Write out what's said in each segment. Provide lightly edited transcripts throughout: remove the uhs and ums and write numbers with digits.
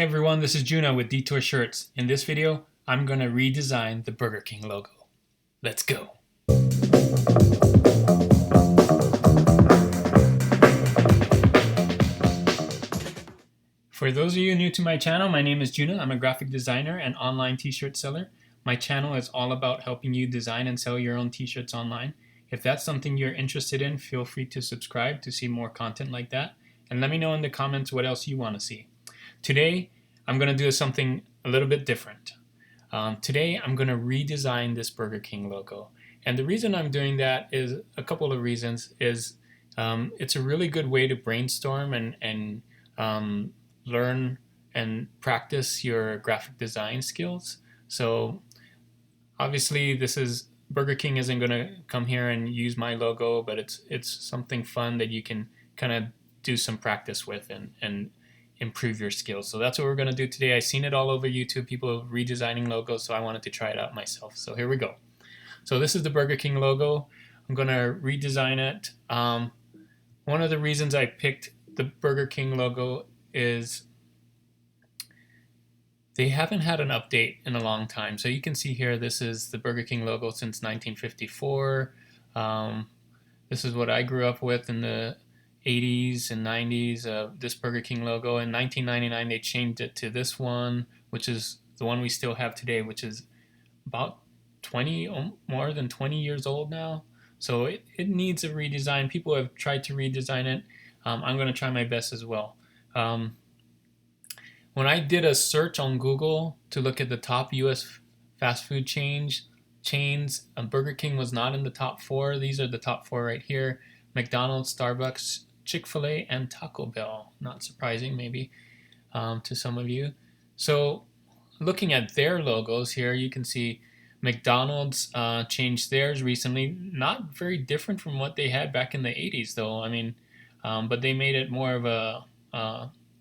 Hey everyone, this is Juno with Detour Shirts. In this video, I'm going to redesign the Burger King logo. Let's go. For those of you new to my channel, my name is Juno. I'm a graphic designer and online t-shirt seller. My channel is all about helping you design and sell your own t-shirts online. If that's something you're interested in, feel free to subscribe to see more content like that. And let me know in the comments what else you want to see. Today, I'm going to do something a little bit different. Today, I'm going to redesign this Burger King logo. And the reason I'm doing that is a couple of reasons. It's a really good way to brainstorm and learn and practice your graphic design skills. So obviously Burger King isn't going to come here and use my logo, but it's something fun that you can kind of do some practice with and improve your skills. So that's what we're going to do today. I've seen it all over YouTube, people redesigning logos, so I wanted to try it out myself. So here we go. So this is the Burger King logo. I'm going to redesign it. One of the reasons I picked the Burger King logo is they haven't had an update in a long time. So you can see here, this is the Burger King logo since 1954. This is what I grew up with in the 80s and 90s, this Burger King logo. In 1999, they changed it to this one, which is the one we still have today, which is about more than 20 years old now. So it needs a redesign. People have tried to redesign it. I'm going to try my best as well. When I did a search on Google to look at the top US fast food chains, Burger King was not in the top 4. These are the top 4 right here: McDonald's, Starbucks, Chick-fil-A, and Taco Bell. Not surprising, maybe, to some of you. So looking at their logos here, you can see McDonald's changed theirs recently. Not very different from what they had back in the 80s, though. I mean, but they made it more of a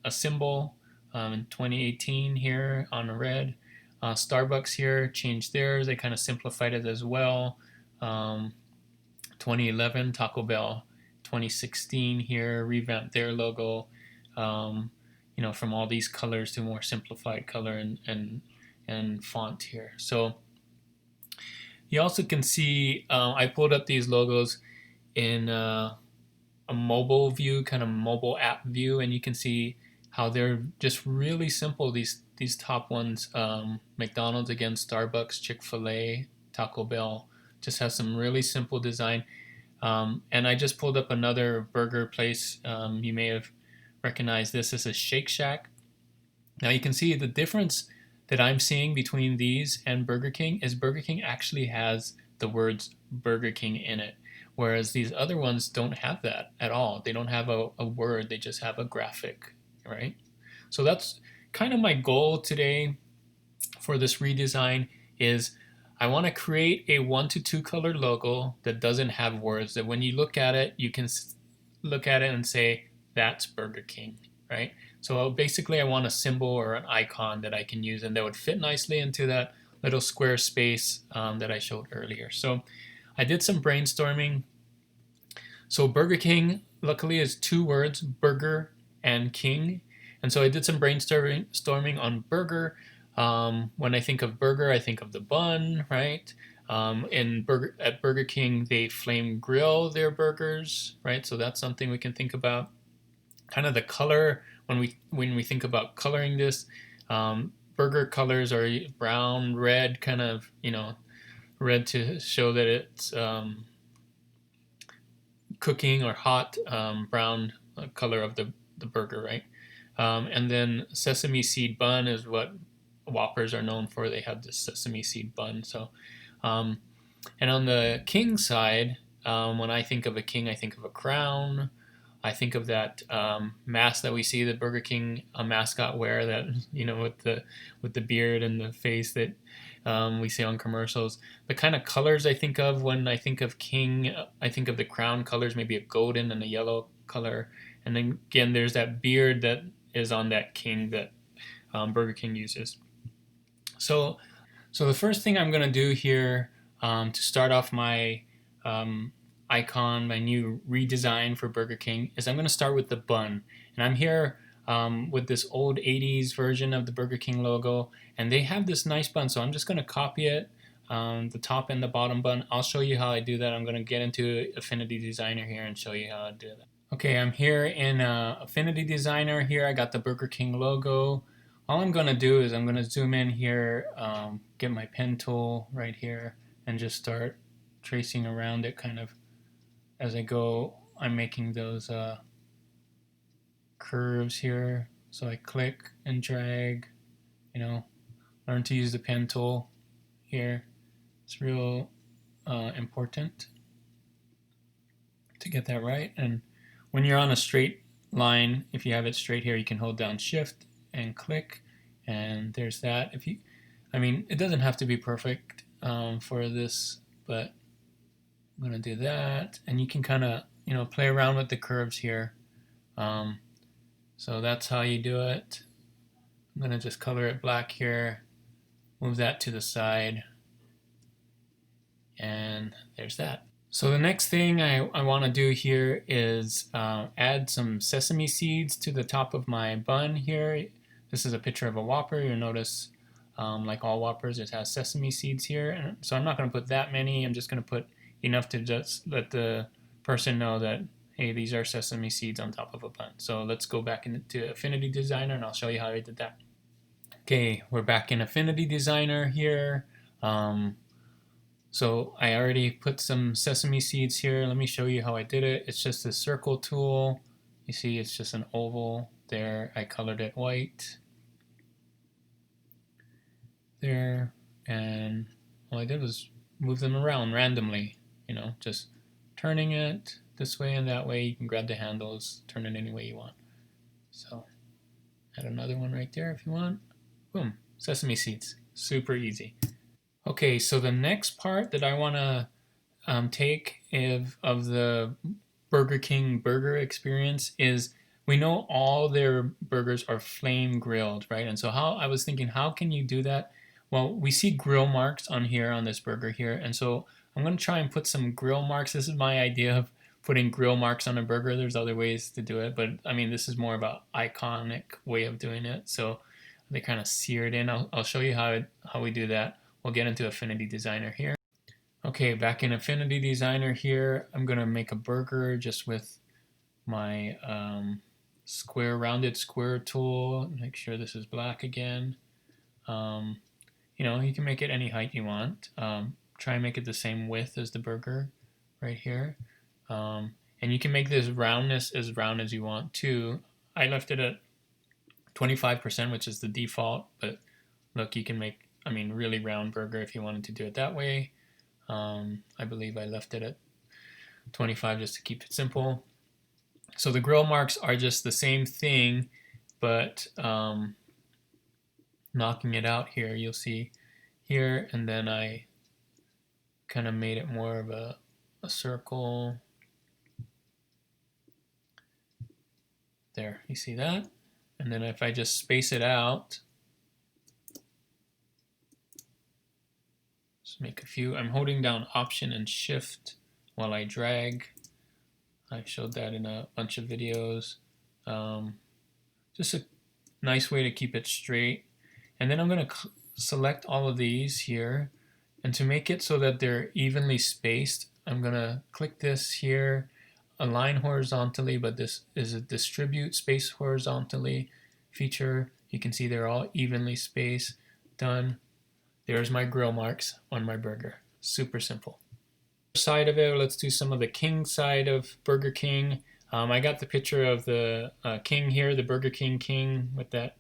symbol in 2018 here on red. Starbucks here changed theirs. They kind of simplified it as well. 2011, Taco Bell 2016 here revamped their logo, from all these colors to more simplified color and font here. So you also can see I pulled up these logos in a mobile view, kind of mobile app view, and you can see how they're just really simple. These top ones, McDonald's again, Starbucks, Chick-fil-A, Taco Bell, just has some really simple design. And I just pulled up another burger place. You may have recognized this as a Shake Shack. Now you can see the difference that I'm seeing between these and Burger King is Burger King actually has the words Burger King in it, whereas these other ones don't have that at all. They don't have a word, they just have a graphic, right? So that's kind of my goal today for this redesign is I want to create a 1 to 2 color logo that doesn't have words, that when you look at it, you can look at it and say, that's Burger King, right? So basically I want a symbol or an icon that I can use and that would fit nicely into that little square space that I showed earlier. So I did some brainstorming. So Burger King, luckily, is 2 words, burger and king. And so I did some brainstorming on burger. When I think of burger, I think of the bun, right? At Burger King, they flame grill their burgers, right? So that's something we can think about. Kind of the color, when we think about coloring this, burger colors are brown, red, kind of, red to show that it's cooking or hot, brown color of the burger, right? And then sesame seed bun is what Whoppers are known for. They have this sesame seed bun. So, and on the king side, when I think of a king, I think of a crown. I think of that mask that we see the Burger King mascot wear, that with the beard and the face that we see on commercials. The kind of colors I think of when I think of king, I think of the crown colors, maybe a golden and a yellow color. And then again, there's that beard that is on that king that Burger King uses. So the first thing I'm going to do here to start off my icon, my new redesign for Burger King, is I'm going to start with the bun. And I'm here with this old 80s version of the Burger King logo, and they have this nice bun, so I'm just going to copy it, the top and the bottom bun. I'll show you how I do that. I'm going to get into Affinity Designer here and show you how I do that. Okay, I'm here in Affinity Designer. Here I got the Burger King logo. All I'm going to do is I'm going to zoom in here, get my pen tool right here, and just start tracing around it kind of as I go. I'm making those curves here. So I click and drag, learn to use the pen tool here. It's real important to get that right. And when you're on a straight line, if you have it straight here, you can hold down Shift and click, and there's that. It doesn't have to be perfect for this, but I'm gonna do that, and you can kind of play around with the curves here. So that's how you do it. I'm gonna just color it black here, move that to the side, and there's that. So the next thing I want to do here is add some sesame seeds to the top of my bun here. This is a picture of a Whopper. You'll notice, like all Whoppers, it has sesame seeds here. And so I'm not going to put that many. I'm just going to put enough to just let the person know that, hey, these are sesame seeds on top of a bun. So let's go back into Affinity Designer, and I'll show you how I did that. Okay, we're back in Affinity Designer here. So I already put some sesame seeds here. Let me show you how I did it. It's just a circle tool. You see it's just an oval there. I colored it white there, and all I did was move them around randomly, just turning it this way and that way. You can grab the handles, turn it any way you want. So add another one right there if you want. Boom, sesame seeds, super easy. Okay, so the next part that I want to take of the Burger King burger experience is, we know all their burgers are flame grilled, right? And so I was thinking, how can you do that? Well, we see grill marks on here on this burger here, and so I'm going to try and put some grill marks. This is my idea of putting grill marks on a burger. There's other ways to do it, but this is more of an iconic way of doing it. So they kind of sear it in. I'll show you how we do that. We'll get into Affinity Designer here. Okay, back in Affinity Designer here, I'm going to make a burger just with my rounded square tool. Make sure this is black again. You can make it any height you want. Try and make it the same width as the burger right here. And you can make this roundness as round as you want too. I left it at 25%, which is the default, but look, you can make really round burger if you wanted to do it that way. I believe I left it at 25 just to keep it simple. So the grill marks are just the same thing, but knocking it out here, you'll see here, and then I kind of made it more of a circle. There, you see that? And then if I just space it out, make a few. I'm holding down Option and Shift while I drag. I've showed that in a bunch of videos. Just a nice way to keep it straight. And then I'm going to select all of these here, and to make it so that they're evenly spaced, I'm going to click this here, align horizontally, but this is a distribute space horizontally feature. You can see they're all evenly spaced. Done. There's my grill marks on my burger. Super simple. Side of it, let's do some of the King side of Burger King. I got the picture of the King here, the Burger King with that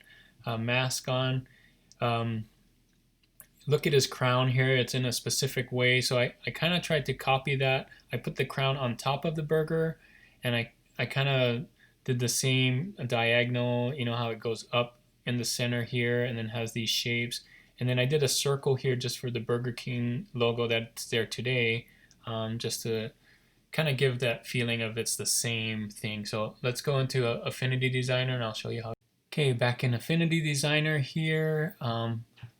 mask on. Look at his crown here. It's in a specific way, so I kind of tried to copy that. I put the crown on top of the burger, and I kind of did the same diagonal, how it goes up in the center here and then has these shapes. And then I did a circle here just for the Burger King logo that's there today, just to kind of give that feeling of it's the same thing. So let's go into Affinity Designer and I'll show you how. Okay, back in Affinity Designer here,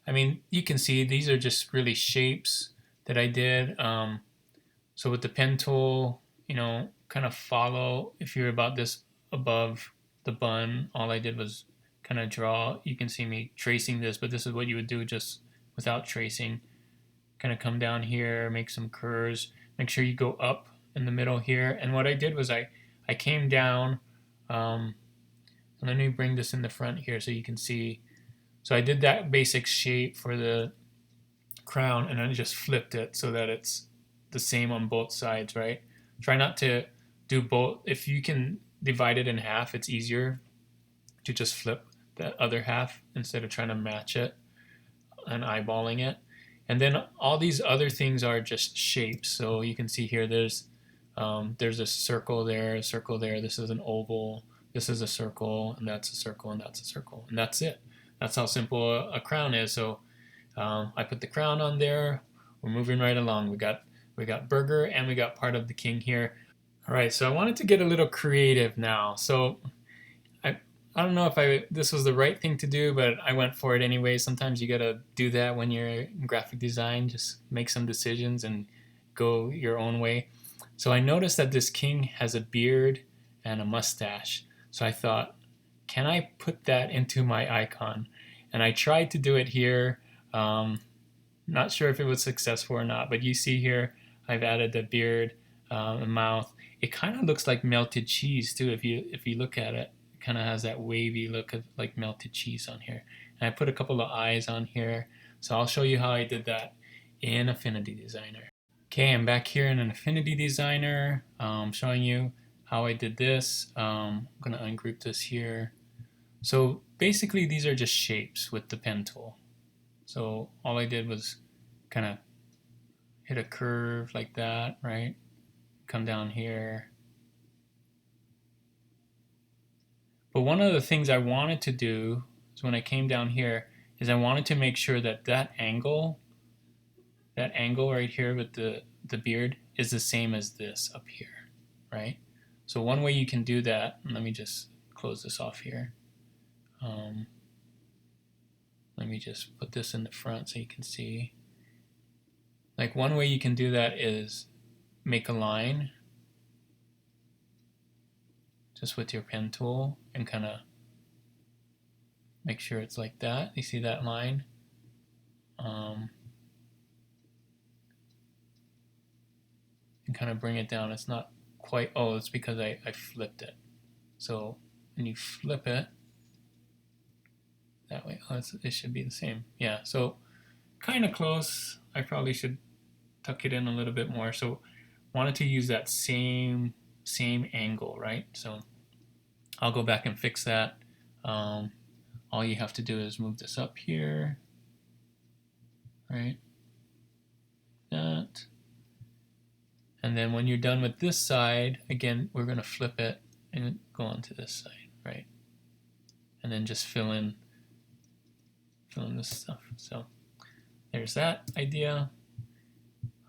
you can see these are just really shapes that I did. So with the pen tool, kind of follow, if you're about this above the bun. All I did was kind of draw. You can see me tracing this, but this is what you would do just without tracing. Kind of come down here, make some curves. Make sure you go up in the middle here. And what I did was I came down. And let me bring this in the front here so you can see. So I did that basic shape for the crown, and I just flipped it so that it's the same on both sides, right? Try not to do both. If you can divide it in half, it's easier to just flip the other half instead of trying to match it and eyeballing it. And then all these other things are just shapes. So you can see here there's a circle there, a circle there. This is an oval. This is a circle, and that's a circle, and that's a circle, and that's it. That's how simple a crown is. So I put the crown on there. We're moving right along. We got burger, and we got part of the king here. All right, so I wanted to get a little creative now. So I don't know if this was the right thing to do, but I went for it anyway. Sometimes you gotta do that when you're in graphic design. Just make some decisions and go your own way. So I noticed that this king has a beard and a mustache. So I thought, can I put that into my icon? And I tried to do it here. Not sure if it was successful or not, but you see here I've added the beard, the mouth. It kind of looks like melted cheese too. If you look at it, it kind of has that wavy look of like melted cheese on here. And I put a couple of eyes on here. So I'll show you how I did that in Affinity Designer. Okay, I'm back here in an Affinity Designer, showing you how I did this. I'm gonna ungroup this here. So basically these are just shapes with the pen tool. So all I did was kind of hit a curve like that, right? Come down here. But one of the things I wanted to do is when I came down here is I wanted to make sure that that angle right here with the beard is the same as this up here, right? So one way you can do that, and let me just close this off here. Let me just put this in the front so you can see. Like one way you can do that is make a line just with your pen tool and kind of make sure it's like that. You see that line? And kind of bring it down. It's not quite, oh, it's because I flipped it. So when you flip it, that way, oh, it should be the same. Yeah, so kind of close. I probably should tuck it in a little bit more. So wanted to use that same angle, right? So I'll go back and fix that. All you have to do is move this up here, right? That. And then when you're done with this side, again, we're going to flip it and go on to this side, right? And then just fill in this stuff. So there's that idea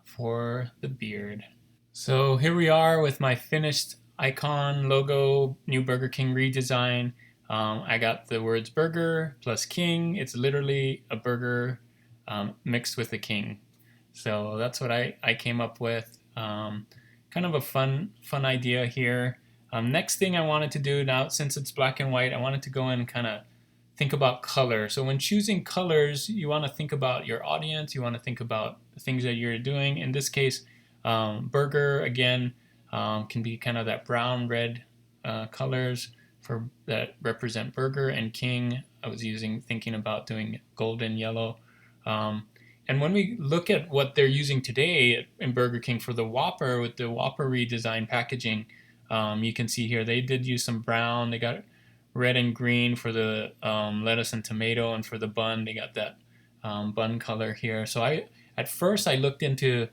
for the beard. So here we are with my finished icon, logo, new Burger King redesign. I got the words burger plus king. It's literally a burger mixed with a king. So that's what I came up with. Kind of a fun idea here. Next thing I wanted to do now, since it's black and white, I wanted to go in and kind of think about color. So when choosing colors, you want to think about your audience. You want to think about the things that you're doing. In this case, burger, again, can be kind of that brown, red colors that represent burger, and king, I was thinking about doing golden yellow. And when we look at what they're using today in Burger King for the Whopper, with the Whopper redesign packaging, you can see here they did use some brown. They got red and green for the lettuce and tomato, and for the bun they got that bun color here. So at first I looked into,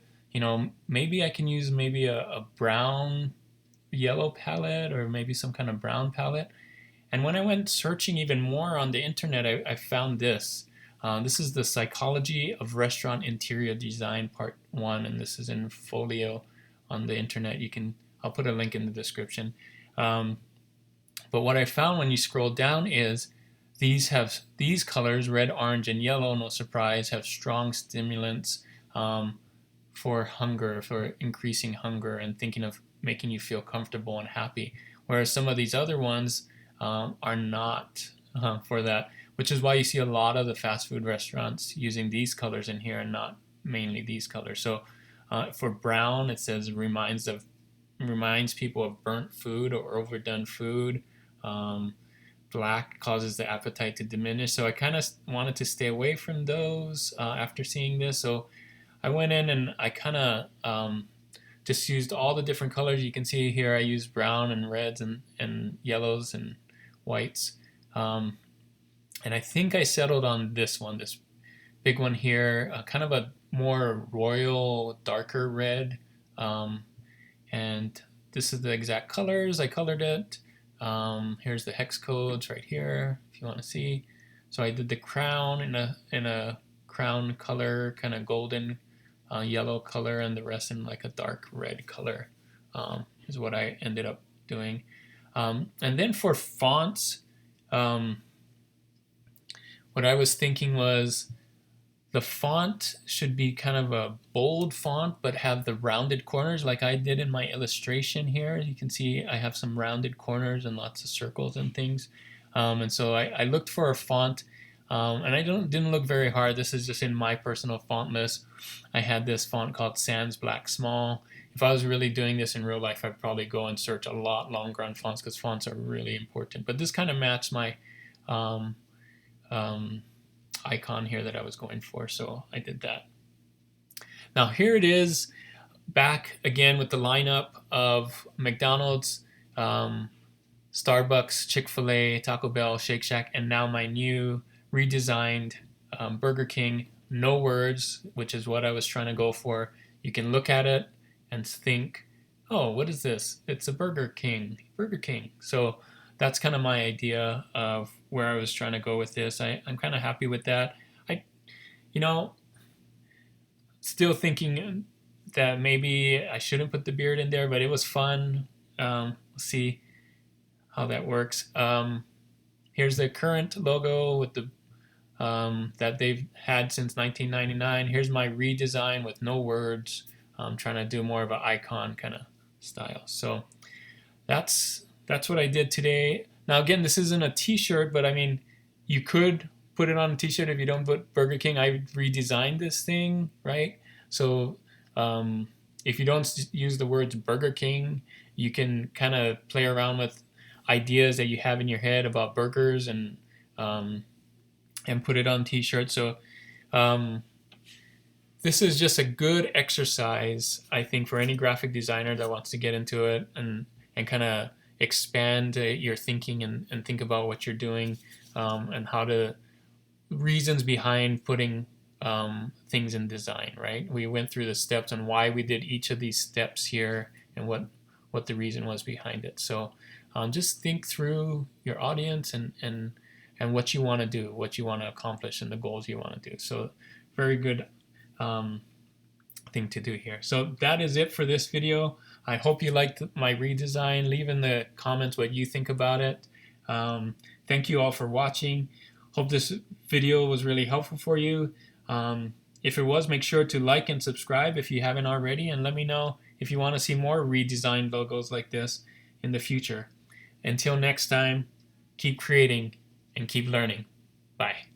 maybe I can use maybe a brown yellow palette, or maybe some kind of brown palette. And when I went searching even more on the internet, I found this. This is the Psychology of Restaurant Interior Design Part 1, and this is in folio on the internet. I'll put a link in the description. But what I found when you scroll down is these colors, red, orange, and yellow, no surprise, have strong stimulants for hunger, for increasing hunger and thinking of making you feel comfortable and happy. Whereas some of these other ones, are not for that, which is why you see a lot of the fast food restaurants using these colors in here and not mainly these colors. So for brown, it says reminds people of burnt food or overdone food. Black causes the appetite to diminish. So I kind of wanted to stay away from those after seeing this. So I went in and I kind of just used all the different colors. You can see here I used brown and reds and yellows and whites. And I think I settled on this one, this big one here, kind of a more royal, darker red. And this is the exact colors. I colored it. Here's the hex codes right here if you want to see. So I did the crown in a crown color, kind of golden yellow color, and the rest in like a dark red color is what I ended up doing. And then for fonts, what I was thinking was the font should be kind of a bold font but have the rounded corners like I did in my illustration here. You can see I have some rounded corners and lots of circles and things. And so I looked for a font, and I didn't look very hard. This is just in my personal font list. I had this font called Sans Black Small. If I was really doing this in real life, I'd probably go and search a lot longer on fonts because fonts are really important. But this kind of matched my icon here that I was going for, so I did that. Now here it is back again with the lineup of McDonald's, Starbucks, Chick-fil-A, Taco Bell, Shake Shack, and now my new redesigned Burger King. No words, which is what I was trying to go for. You can look at it and think, oh, what is this? It's a Burger King. So that's kind of my idea of where I was trying to go with this. I'm kind of happy with that. Still thinking that maybe I shouldn't put the beard in there, but it was fun. We'll see how that works. Here's the current logo with the that they've had since 1999. Here's my redesign with no words. I'm trying to do more of an icon kind of style. So that's what I did today. Now again, this isn't a t-shirt, but I mean, you could put it on a t-shirt if you don't put Burger King. I redesigned this thing, right? So if you don't use the words Burger King, you can kind of play around with ideas that you have in your head about burgers and put it on t-shirts. So this is just a good exercise, I think, for any graphic designer that wants to get into it and kind of expand your thinking and think about what you're doing and how to reasons behind putting things in design, right? We went through the steps and why we did each of these steps here and what the reason was behind it. So just think through your audience and what you want to do, what you want to accomplish, and the goals you want to do. So very good thing to do here. So that is it for this video. I hope you liked my redesign. Leave in the comments what you think about it. Thank you all for watching. Hope this video was really helpful for you. If it was, make sure to like and subscribe if you haven't already, and let me know if you want to see more redesigned logos like this in the future. Until next time, keep creating and keep learning. Bye.